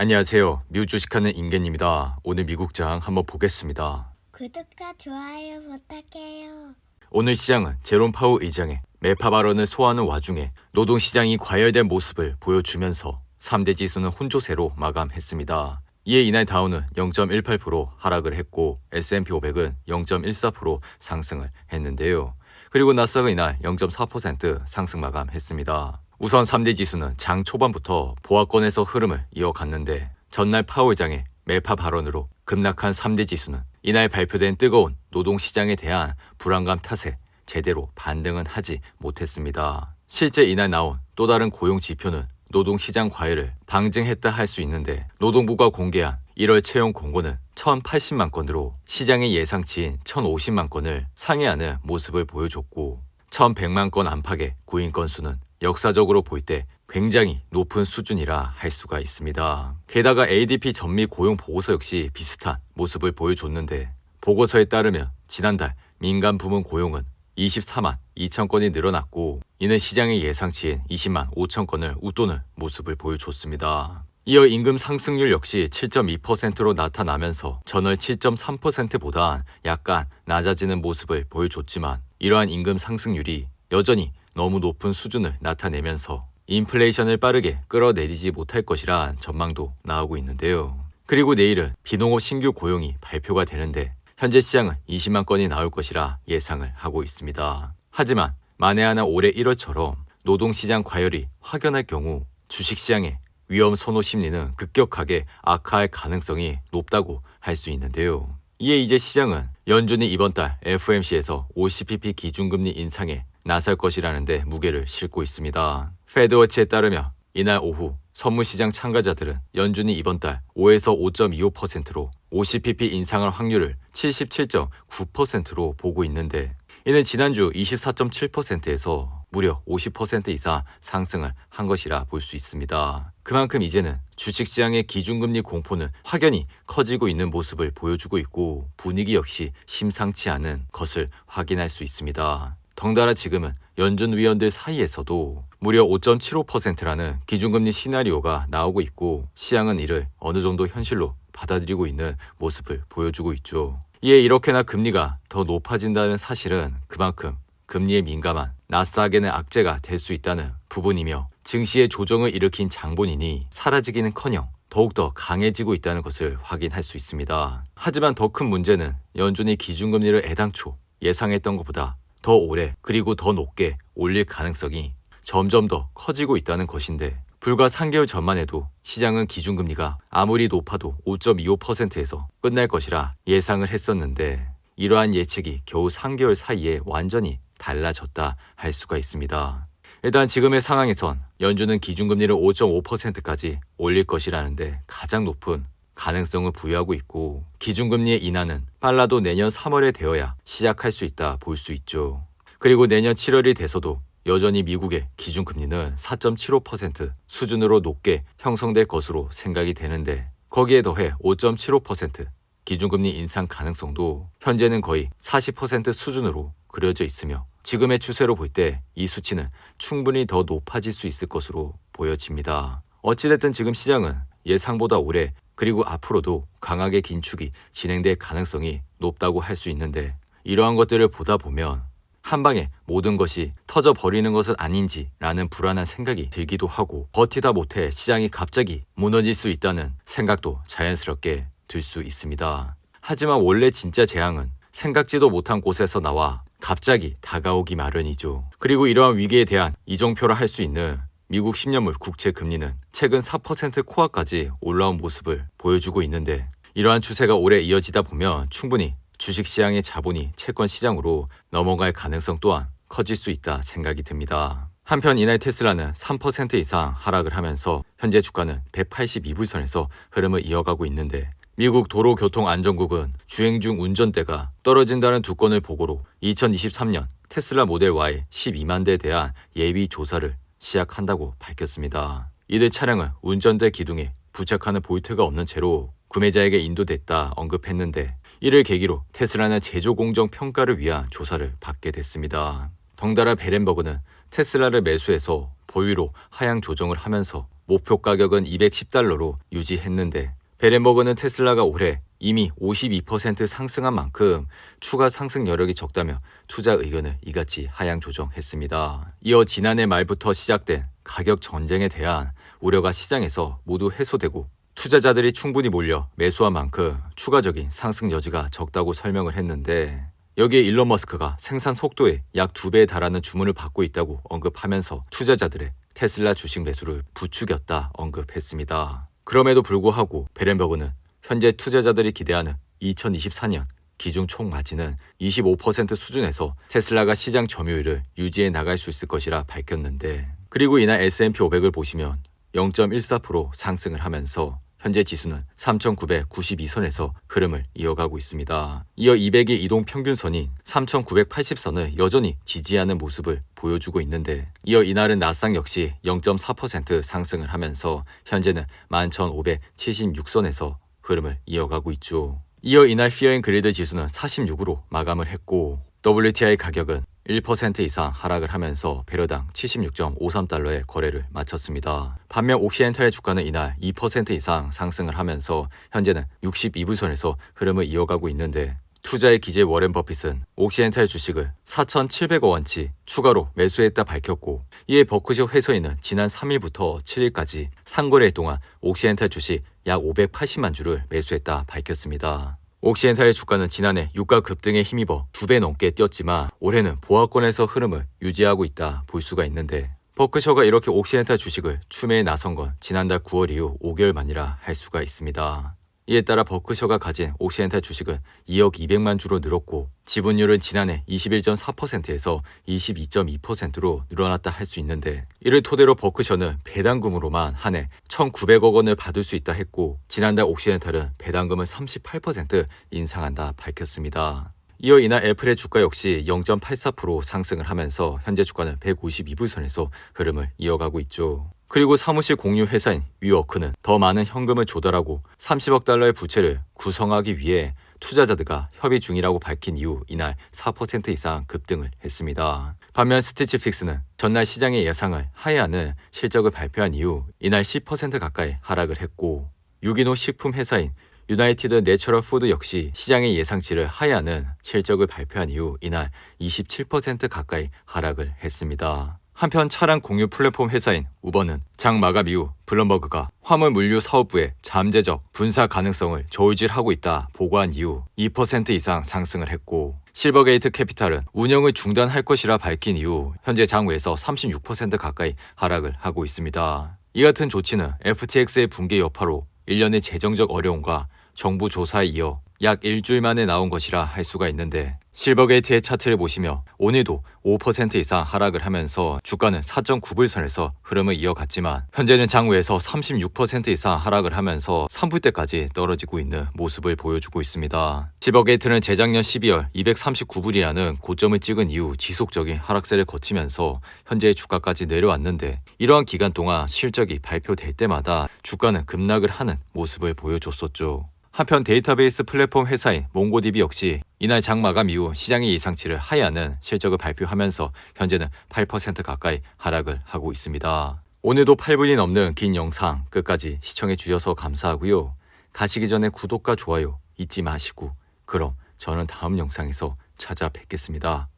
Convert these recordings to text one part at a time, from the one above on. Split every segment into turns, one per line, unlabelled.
안녕하세요. 미국 주식하는 임겐입니다. 오늘 미국장 한번 보겠습니다.
구독과 좋아요 부탁해요.
오늘 시장은 제롬 파우 의장의 매파 발언을 소화하는 와중에 노동시장이 과열된 모습을 보여주면서 3대 지수는 혼조세로 마감했습니다. 이에 이날 다우는 0.18% 하락을 했고 S&P 500은 0.14% 상승을 했는데요. 그리고 나스닥은 이날 0.4% 상승 마감했습니다. 우선 3대 지수는 장 초반부터 보합권에서 흐름을 이어갔는데 전날 파월 의장의 매파 발언으로 급락한 3대 지수는 이날 발표된 뜨거운 노동시장에 대한 불안감 탓에 제대로 반등은 하지 못했습니다. 실제 이날 나온 또 다른 고용 지표는 노동시장 과열을 방증했다 할 수 있는데 노동부가 공개한 1월 채용 공고는 1,080만 건으로 시장의 예상치인 1,050만 건을 상회하는 모습을 보여줬고 1,100만 건 안팎의 구인 건수는 역사적으로 볼 때 굉장히 높은 수준이라 할 수가 있습니다. 게다가 ADP 전미 고용 보고서 역시 비슷한 모습을 보여줬는데 보고서에 따르면 지난달 민간 부문 고용은 24만 2천 건이 늘어났고 이는 시장의 예상치인 20만 5천 건을 웃도는 모습을 보여줬습니다. 이어 임금 상승률 역시 7.2%로 나타나면서 전월 7.3%보다 약간 낮아지는 모습을 보여줬지만 이러한 임금 상승률이 여전히 너무 높은 수준을 나타내면서 인플레이션을 빠르게 끌어내리지 못할 것이란 전망도 나오고 있는데요. 그리고 내일은 비농업 신규 고용이 발표가 되는데 현재 시장은 20만 건이 나올 것이라 예상을 하고 있습니다. 하지만 만에 하나 올해 1월처럼 노동시장 과열이 확연할 경우 주식시장의 위험 선호 심리는 급격하게 악화할 가능성이 높다고 할 수 있는데요. 이에 이제 시장은 연준이 이번 달 FOMC에서 50bp 기준금리 인상에 나설 것이라는데 무게를 싣고 있습니다. 페드워치에 따르면 이날 오후 선물시장 참가자들은 연준이 이번 달 5에서 5.25%로 50bp 인상할 확률을 77.9%로 보고 있는데 이는 지난주 24.7%에서 무려 50% 이상 상승을 한 것이라 볼 수 있습니다. 그만큼 이제는 주식시장의 기준금리 공포는 확연히 커지고 있는 모습을 보여주고 있고 분위기 역시 심상치 않은 것을 확인할 수 있습니다. 덩달아 지금은 연준 위원들 사이에서도 무려 5.75%라는 기준금리 시나리오가 나오고 있고 시장은 이를 어느 정도 현실로 받아들이고 있는 모습을 보여주고 있죠. 이에 이렇게나 금리가 더 높아진다는 사실은 그만큼 금리에 민감한 나스닥에는 악재가 될 수 있다는 부분이며 증시의 조정을 일으킨 장본인이 사라지기는커녕 더욱더 강해지고 있다는 것을 확인할 수 있습니다. 하지만 더 큰 문제는 연준이 기준금리를 애당초 예상했던 것보다 더 오래 그리고 더 높게 올릴 가능성이 점점 더 커지고 있다는 것인데 불과 3개월 전만 해도 시장은 기준금리가 아무리 높아도 5.25%에서 끝날 것이라 예상을 했었는데 이러한 예측이 겨우 3개월 사이에 완전히 달라졌다 할 수가 있습니다. 일단 지금의 상황에선 연준은 기준금리를 5.5%까지 올릴 것이라는데 가장 높은 가능성을 부여하고 있고 기준금리의 인하는 빨라도 내년 3월에 되어야 시작할 수 있다 볼 수 있죠. 그리고 내년 7월이 돼서도 여전히 미국의 기준금리는 4.75% 수준으로 높게 형성될 것으로 생각이 되는데 거기에 더해 5.75% 기준금리 인상 가능성도 현재는 거의 40% 수준으로 그려져 있으며 지금의 추세로 볼 때 이 수치는 충분히 더 높아질 수 있을 것으로 보여집니다. 어찌됐든 지금 시장은 예상보다 오래 그리고 앞으로도 강하게 긴축이 진행될 가능성이 높다고 할 수 있는데 이러한 것들을 보다 보면 한 방에 모든 것이 터져버리는 것은 아닌지라는 불안한 생각이 들기도 하고 버티다 못해 시장이 갑자기 무너질 수 있다는 생각도 자연스럽게 들 수 있습니다. 하지만 원래 진짜 재앙은 생각지도 못한 곳에서 나와 갑자기 다가오기 마련이죠. 그리고 이러한 위기에 대한 이정표라 할 수 있는 미국 10년물 국채 금리는 최근 4% 코어까지 올라온 모습을 보여주고 있는데 이러한 추세가 오래 이어지다 보면 충분히 주식시장의 자본이 채권시장으로 넘어갈 가능성 또한 커질 수 있다 생각이 듭니다. 한편 이날 테슬라는 3% 이상 하락을 하면서 현재 주가는 182불선에서 흐름을 이어가고 있는데 미국 도로교통안전국은 주행 중 운전대가 떨어진다는 두 건을 보고로 2023년 테슬라 모델 Y 12만 대에 대한 예비 조사를 시작한다고 밝혔습니다. 이들 차량은 운전대 기둥에 부착하는 볼트가 없는 채로 구매자에게 인도됐다 언급했는데 이를 계기로 테슬라는 제조 공정 평가를 위한 조사를 받게 됐습니다. 덩달아 베렌버그는 테슬라를 매수해서 보유로 하향 조정을 하면서 목표 가격은 210달러로 유지했는데 베렌버그는 테슬라가 올해 이미 52% 상승한 만큼 추가 상승 여력이 적다며 투자 의견을 이같이 하향 조정했습니다. 이어 지난해 말부터 시작된 가격 전쟁에 대한 우려가 시장에서 모두 해소되고 투자자들이 충분히 몰려 매수한 만큼 추가적인 상승 여지가 적다고 설명을 했는데 여기에 일론 머스크가 생산 속도의 약 2배에 달하는 주문을 받고 있다고 언급하면서 투자자들의 테슬라 주식 매수를 부추겼다 언급했습니다. 그럼에도 불구하고 베렌버그는 현재 투자자들이 기대하는 2024년 기준 총 마진은 25% 수준에서 테슬라가 시장 점유율을 유지해 나갈 수 있을 것이라 밝혔는데 그리고 이날 S&P 500을 보시면 0.14% 상승을 하면서 현재 지수는 3,992선에서 흐름을 이어가고 있습니다. 이어 200일 이동 평균선인 3,980선을 여전히 지지하는 모습을 보여주고 있는데 이어 이날은 나스닥 역시 0.4% 상승을 하면서 현재는 11,576선에서 흐름을 이어가고 있죠. 이어 이날 피어앤그리드 지수는 46으로 마감을 했고 WTI 가격은 1% 이상 하락을 하면서 배럴당 76.53달러의 거래를 마쳤습니다. 반면 옥시엔탈의 주가는 이날 2% 이상 상승을 하면서 현재는 62불선에서 흐름을 이어가고 있는데 투자의 기재 워렌 버핏은 옥시엔탈 주식을 4,700억 원치 추가로 매수했다 밝혔고 이에 버크셔 회사에는 지난 3일부터 7일까지 상거래일 동안 옥시엔탈 주식 약 580만 주를 매수했다 밝혔습니다. 옥시엔탈의 주가는 지난해 유가 급등에 힘입어 2배 넘게 뛰었지만 올해는 보합권에서 흐름을 유지하고 있다 볼 수가 있는데 버크셔가 이렇게 옥시엔탈 주식을 추매에 나선 건 지난달 9월 이후 5개월 만이라 할 수가 있습니다. 이에 따라 버크셔가 가진 옥시엔탈 주식은 2억 200만 주로 늘었고 지분율은 지난해 21.4%에서 22.2%로 늘어났다 할 수 있는데 이를 토대로 버크셔는 배당금으로만 한 해 1,900억 원을 받을 수 있다 했고 지난달 옥시엔탈은 배당금을 38% 인상한다 밝혔습니다. 이어 이날 애플의 주가 역시 0.84% 상승을 하면서 현재 주가는 152불선에서 흐름을 이어가고 있죠. 그리고 사무실 공유 회사인 위워크는 더 많은 현금을 조달하고 30억 달러의 부채를 구성하기 위해 투자자들과 협의 중이라고 밝힌 이후 이날 4% 이상 급등을 했습니다. 반면 스티치픽스는 전날 시장의 예상을 하회하는 실적을 발표한 이후 이날 10% 가까이 하락을 했고 유기농 식품 회사인 유나이티드 내처럴 푸드 역시 시장의 예상치를 하회하는 실적을 발표한 이후 이날 27% 가까이 하락을 했습니다. 한편 차량 공유 플랫폼 회사인 우버는 장 마감 이후 블룸버그가 화물 물류 사업부의 잠재적 분사 가능성을 저울질하고 있다 보고한 이후 2% 이상 상승을 했고 실버게이트 캐피탈은 운영을 중단할 것이라 밝힌 이후 현재 장외에서 36% 가까이 하락을 하고 있습니다. 이 같은 조치는 FTX의 붕괴 여파로 1년의 재정적 어려움과 정부 조사에 이어 약 일주일 만에 나온 것이라 할 수가 있는데 실버게이트의 차트를 보시며 오늘도 5% 이상 하락을 하면서 주가는 4.9불선에서 흐름을 이어갔지만 현재는 장외에서 36% 이상 하락을 하면서 3불대까지 떨어지고 있는 모습을 보여주고 있습니다. 실버게이트는 재작년 12월 239불이라는 고점을 찍은 이후 지속적인 하락세를 거치면서 현재의 주가까지 내려왔는데 이러한 기간 동안 실적이 발표될 때마다 주가는 급락을 하는 모습을 보여줬었죠. 한편 데이터베이스 플랫폼 회사인 몽고디비 역시 이날 장 마감 이후 시장의 예상치를 하회하는 실적을 발표하면서 현재는 8% 가까이 하락을 하고 있습니다. 오늘도 8분이 넘는 긴 영상 끝까지 시청해 주셔서 감사하고요. 가시기 전에 구독과 좋아요 잊지 마시고 그럼 저는 다음 영상에서 찾아뵙겠습니다.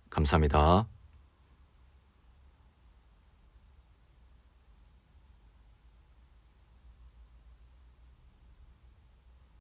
감사합니다.